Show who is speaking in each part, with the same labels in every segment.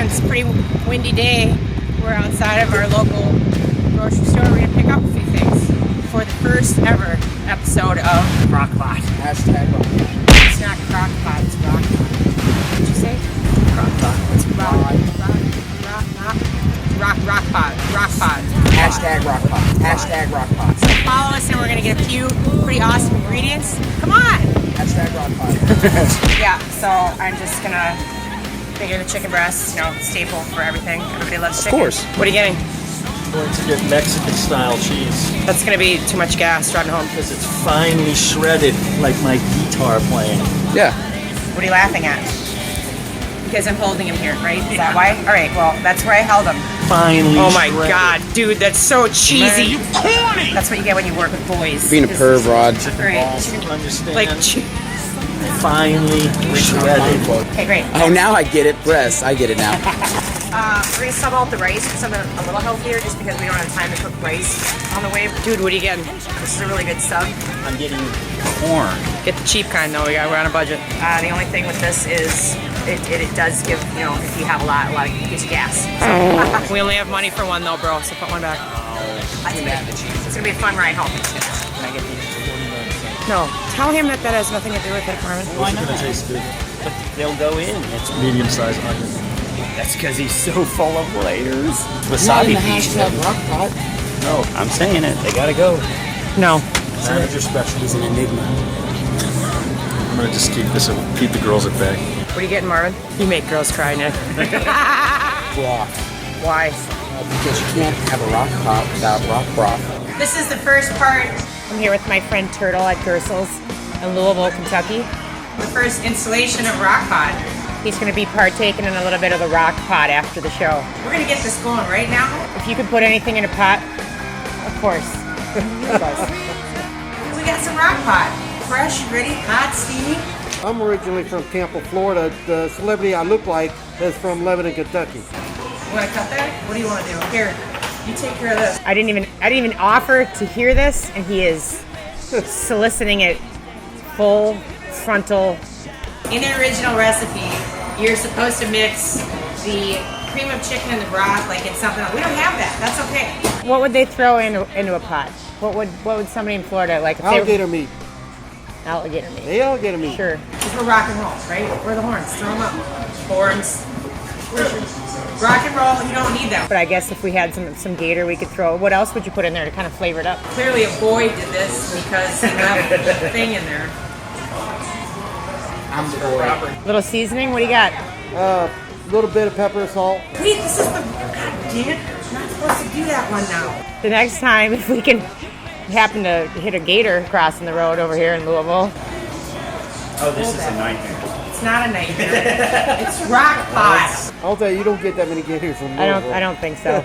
Speaker 1: on. It's a pretty windy day. We're outside of our local grocery store. We're gonna pick up a few things for the first ever episode of Rockpot.
Speaker 2: Hashtag Rockpot.
Speaker 1: It's not Crockpot, it's Rockpot. What'd you say? Crockpot. It's Rockpot.
Speaker 2: Hashtag Rockpot. Hashtag Rockpot.
Speaker 1: So follow us and we're gonna get a few pretty awesome ingredients. Come on!
Speaker 2: Hashtag Rockpot.
Speaker 1: Yeah, so I'm just gonna figure the chicken breast, staple for everything. Everybody loves chicken.
Speaker 3: Of course.
Speaker 1: What are you getting?
Speaker 3: I'm going to get Mexican style cheese
Speaker 1: That's gonna be too much gas driving home.
Speaker 3: because it's finely shredded like my guitar playing.
Speaker 2: Yeah.
Speaker 1: What are you laughing at? Because I'm holding him here, right? Is that why? All right, well, that's where I held him.
Speaker 3: Finely
Speaker 1: Oh my
Speaker 3: shredded.
Speaker 1: God, dude, that's so cheesy.
Speaker 3: Man, you corny!
Speaker 1: That's what you get when you work with boys.
Speaker 2: Being a perv, Rod.
Speaker 1: Right.
Speaker 3: Balls, understand?
Speaker 1: Like,
Speaker 3: finely shredded.
Speaker 1: okay, great.
Speaker 2: Oh, now I get it. Breasts. I get it now.
Speaker 1: We're gonna sub out the rice for something a little healthier just because we don't have time to cook rice on the way. Dude, what are you getting? This is a really good sub.
Speaker 3: I'm getting corn.
Speaker 1: Get the cheap kind though, we're on a budget. The only thing with this is it does give, if you have a lot, it gives you gas. So, we only have money for one though, bro, so put one back. It's gonna be a fun ride home.
Speaker 3: Can I get the 49 cents?
Speaker 1: No, tell him that has nothing to do with it, Carmen.
Speaker 3: Why not? It's going to taste good. But they'll go in. It's medium-sized onion. That's because he's so full of layers. Wasabi piece.
Speaker 2: Rockpot.
Speaker 3: No, I'm saying it. They gotta go.
Speaker 1: No.
Speaker 3: Manager special.
Speaker 2: He's an enigma.
Speaker 3: I'm gonna just keep the girls at bay.
Speaker 1: What are you getting, Marvin? You make girls cry, Nick.
Speaker 2: Broth.
Speaker 1: Why?
Speaker 2: Because you can't have a Rockpot without rock broth.
Speaker 1: This is the first part. I'm here with my friend Turtle at Gersel's in Louisville, Kentucky. The first installation of Rockpot. He's going to be partaking in a little bit of the Rockpot after the show. We're going to get this going right now. If you could put anything in a pot, of course. We got some Rockpot. Fresh, ready, hot, steamy.
Speaker 4: I'm originally from Tampa, Florida. The celebrity I look like is from Lebanon, Kentucky.
Speaker 1: You want to cut that? What do you want to do? Here, you take care of this. I didn't even offer to hear this, and he is soliciting it full frontal. In the original recipe, you're supposed to mix the cream of chicken and the broth like it's something else. We don't have that. That's okay. What would they throw into a pot? What would somebody in Florida like? If
Speaker 4: Alligator meat.
Speaker 1: Alligator meat.
Speaker 4: They alligator meat.
Speaker 1: Sure. Because we're rock and roll, right? We're the horns. Throw them up. Horns. Rock and roll, you don't need that. But I guess if we had some gator, we could throw. What else would you put in there to kind of flavor it up? Clearly, a boy did this because he left the thing in there.
Speaker 2: I'm the boy.
Speaker 1: Little seasoning. What do you got?
Speaker 4: A little bit of pepper, salt.
Speaker 1: Wait, this is the. God damn it! I'm not supposed to do that one now. The next time, if we can happen to hit a gator crossing the road over here in Louisville.
Speaker 3: Oh, this is a nightmare.
Speaker 1: It's not a nightmare. It's Rockpot.
Speaker 4: I'll tell you, you don't get that many gators from Louisville.
Speaker 1: I don't think so.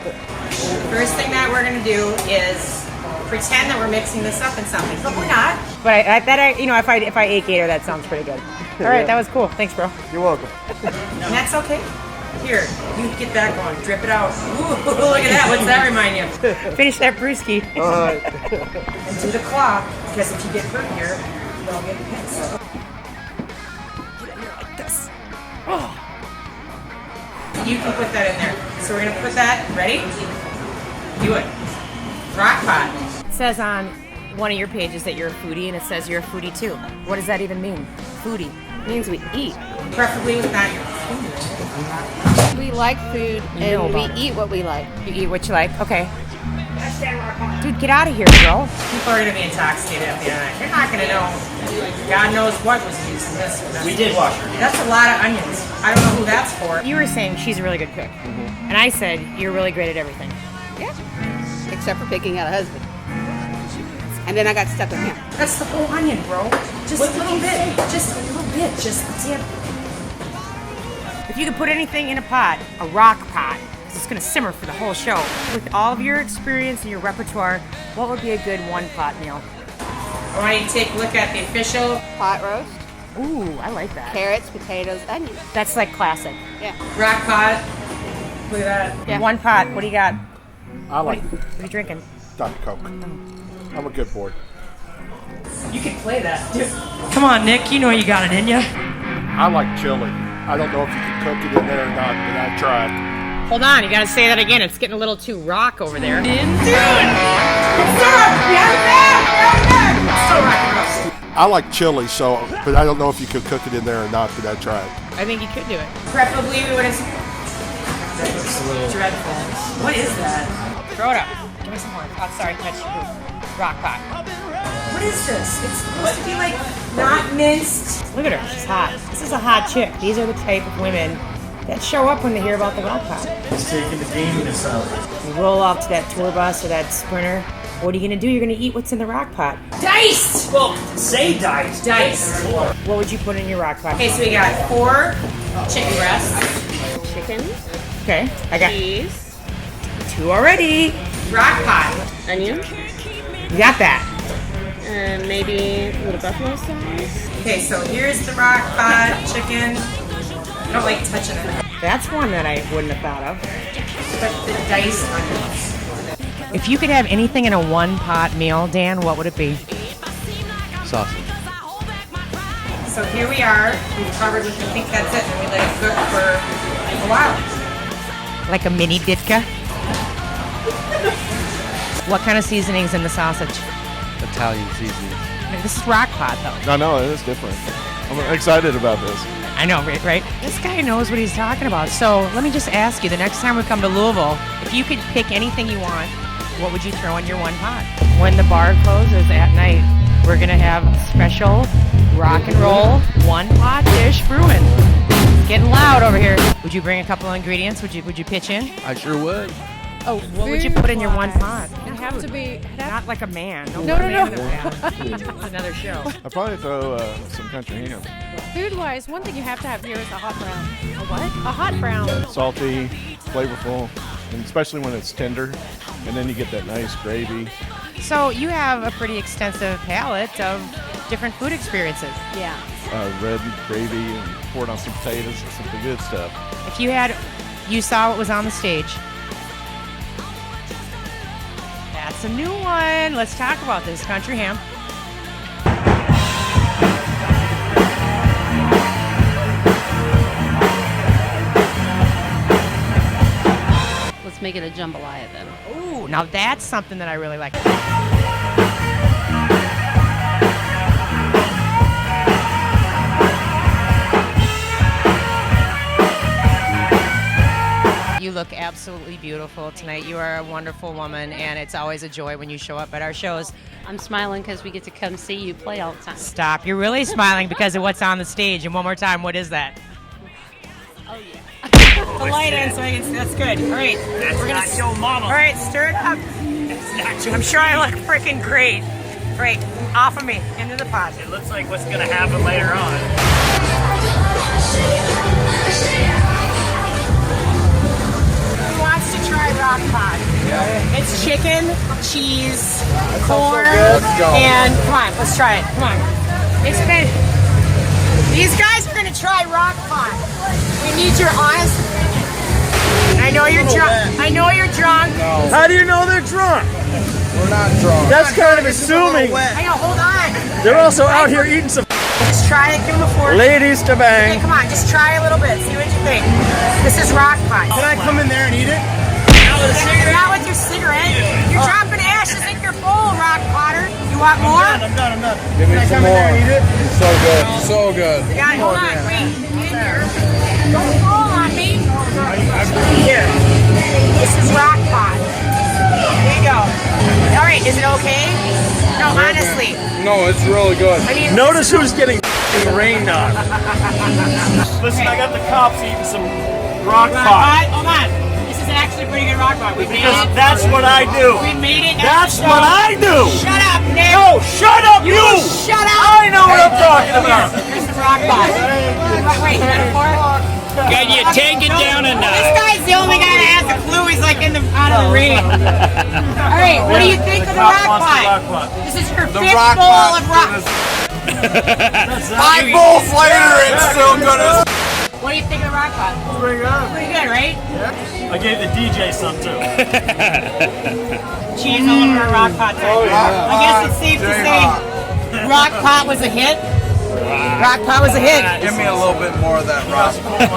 Speaker 1: First thing that we're gonna do is pretend that we're mixing this up in something, but we're not. But I bet if I ate gator, that sounds pretty good. All right, that was cool. Thanks, bro.
Speaker 4: You're welcome.
Speaker 1: And that's okay. Here, you get that going. Drip it out. Ooh, look at that. What's that remind you? Finish that brewski.
Speaker 4: All right.
Speaker 1: And do the claw, because if you get hurt here, you'll get pissed. Get it here like this. Oh. You can put that in there. So we're gonna put that. Ready? Do it. Rockpot. It says on one of your pages that you're a foodie, and it says you're a foodie too. What does that even mean? Foodie. It means we eat. Preferably with not your food.
Speaker 5: We like food and we eat what we like.
Speaker 1: You eat what you like? Okay. Dude, get out of here, girl. People are going to be intoxicated at the end. You're not going to know. God knows what was used in this.
Speaker 3: We did wash her.
Speaker 1: That's a lot of onions. I don't know who that's for. You were saying she's a really good cook. And I said you're really great at everything.
Speaker 5: Yeah. Except for picking out a husband. And then I got stuck with him.
Speaker 1: That's the whole onion, bro. Just a little bit. Just a little bit. Just the tip. If you could put anything in a pot, a rock pot, it's going to simmer for the whole show. With all of your experience and your repertoire, what would be a good one-pot meal? I want you to take a look at the official
Speaker 5: Pot roast,
Speaker 1: Ooh, I like that.
Speaker 5: carrots, potatoes, onions.
Speaker 1: That's like classic.
Speaker 5: Yeah.
Speaker 1: Rock pot. Look at that.
Speaker 5: Yeah.
Speaker 1: One pot. What do you got?
Speaker 4: I like
Speaker 1: What are you drinking?
Speaker 4: Dr. Coke. I'm a good boy.
Speaker 1: You can play that. Dude. Come on, Nick. You know you got it in you.
Speaker 4: I like chili.
Speaker 6: I don't know if you can cook it in there or not, but I tried.
Speaker 1: Hold on, you gotta say that again. It's getting a little too rock over there.
Speaker 6: I like chili, but I don't know if you could cook it in there or not, but I tried.
Speaker 1: I think you could do it. Preferably we would have. That looks a little dreadful. What is that? Throw it up. Give me some more. Oh, sorry, touch your poop. Rock pot. What is this? It's supposed to be like not minced. Look at her. She's hot. This is a hot chick. These are the type of women that show up when they hear about the rock pot.
Speaker 3: It's taking the gaminess out.
Speaker 1: You roll off to that tour bus or that sprinter. What are you gonna do? You're gonna eat what's in the rock pot. Diced!
Speaker 3: Well, say diced.
Speaker 1: Diced. What would you put in your rock pot? Okay, so we got 4 chicken breasts.
Speaker 5: Chicken,
Speaker 1: Okay, I got
Speaker 5: cheese,
Speaker 1: 2 already. Rock pot.
Speaker 5: onion,
Speaker 1: You got that.
Speaker 5: and maybe a little buffalo sauce.
Speaker 1: Okay, so here's the rock pot chicken. I don't like touching it. That's one that I wouldn't have thought of. But the diced onions. If you could have anything in a one-pot meal, Dan, what would it be?
Speaker 2: Sausage.
Speaker 1: So here we are. We've covered with, I think that's it. And we let it cook for a while. Like a mini ditka? What kind of seasoning's in the sausage?
Speaker 2: Italian seasoning.
Speaker 1: This is rock pot, though.
Speaker 6: I know, it is different. I'm excited about this.
Speaker 1: I know, right? This guy knows what he's talking about. So let me just ask you, the next time we come to Louisville, if you could pick anything you want, what would you throw in your one pot? When the bar closes at night, we're going to have a special rock and roll one-pot dish brewing. It's getting loud over here. Would you bring a couple of ingredients? Would you pitch in?
Speaker 2: I sure would.
Speaker 1: Oh, what would you put in your one pot?
Speaker 7: It'd have to be
Speaker 1: Not like a man.
Speaker 7: No.
Speaker 1: It's another show.
Speaker 6: I'd probably throw some country ham.
Speaker 7: food-wise. One thing you have to have here is a hot brown. A what? A hot brown.
Speaker 6: Salty, flavorful, and especially when it's tender. And then you get that nice gravy.
Speaker 1: So you have a pretty extensive palette of different food experiences.
Speaker 7: Yeah.
Speaker 6: Red gravy and pour it on some potatoes and some good stuff.
Speaker 1: If you saw what was on the stage. That's a new one. Let's talk about this country ham.
Speaker 5: Let's make it a jambalaya then.
Speaker 1: Ooh, now that's something that I really like. You look absolutely beautiful tonight. You are a wonderful woman, and it's always a joy when you show up at our shows.
Speaker 5: I'm smiling because we get to come see you play all the time.
Speaker 1: Stop. You're really smiling because of what's on the stage. And one more time, what is that?
Speaker 5: Oh, yeah.
Speaker 1: The light in so I can see. That's good. All right.
Speaker 3: That's not your mama.
Speaker 1: All right, stir it up. I'm sure I look freaking great. Great. Off of me. Into the pot.
Speaker 3: It looks like what's going to happen later on.
Speaker 1: Who wants to try rock pot? It's chicken, cheese, corn, and come on, let's try it. Come on. These guys are gonna try rock pot. We need your honest opinion. I know you're drunk. I know you're drunk.
Speaker 3: How do you know they're drunk?
Speaker 4: We're not drunk.
Speaker 3: That's kind of assuming.
Speaker 1: I know. Hold on.
Speaker 3: They're also out here eating some
Speaker 1: Just try it. Give them a fork.
Speaker 3: ladies to
Speaker 1: Okay,
Speaker 3: bang.
Speaker 1: come on. Just try a little bit. See what you think. This is rock pot.
Speaker 3: Can I come in there and eat it?
Speaker 1: Not with your cigarette. You're dropping ashes in your bowl, rock potter. You want more?
Speaker 3: I'm done.
Speaker 4: Give me some more. So good. So good.
Speaker 1: Yeah, hold on, wait. In here. Don't fall on me. Here. This is rock pot. There you go. All right, is it okay? No, honestly.
Speaker 4: No, it's really good.
Speaker 1: I mean,
Speaker 3: Notice who's getting rained on. Listen, I got the cops eating some rock pot.
Speaker 1: Hold on. This is actually pretty good rock pot. We made
Speaker 3: Because
Speaker 1: it.
Speaker 3: that's what I do.
Speaker 1: We made it.
Speaker 3: That's what I do.
Speaker 1: Shut up, Nick.
Speaker 3: No, shut up, you!
Speaker 1: Shut up.
Speaker 3: I know what I'm talking about.
Speaker 1: Here's some rock pot. Wait, you got a fork?
Speaker 3: Can you take it down a
Speaker 1: This
Speaker 3: notch?
Speaker 1: guy's the only guy that has a clue. He's like out of the ring. All right, what do you think of the rock pot? This is your fifth bowl of rock.
Speaker 6: 5 bowls later, it's still good as.
Speaker 1: What do you think of the rock pot? Pretty good, right?
Speaker 3: I gave the DJ some too.
Speaker 1: Cheese all over our rock pot. I guess it's safe to say rock pot was a hit.
Speaker 5: Rock pot was a hit.
Speaker 8: Give me a little bit more of that rock pot.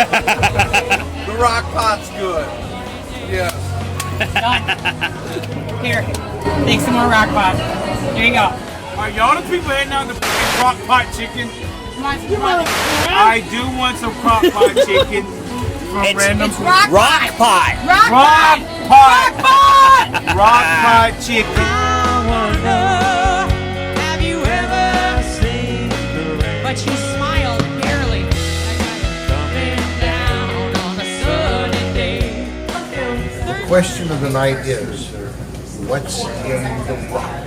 Speaker 8: The rock pot's good. Yes.
Speaker 1: Here, take some more rock pot. Here you go.
Speaker 9: Are y'all the people heading out to crock pot chicken? I do want some crock pot chicken from random.
Speaker 5: It's rock
Speaker 3: Rock pot.
Speaker 5: Rock
Speaker 9: Rock
Speaker 5: pot.
Speaker 9: pot. Rock pot chicken.
Speaker 1: Have you ever seen the rain? But you smiled barely. Coming down on a sunny day.
Speaker 10: The question of the night is, what's in the rock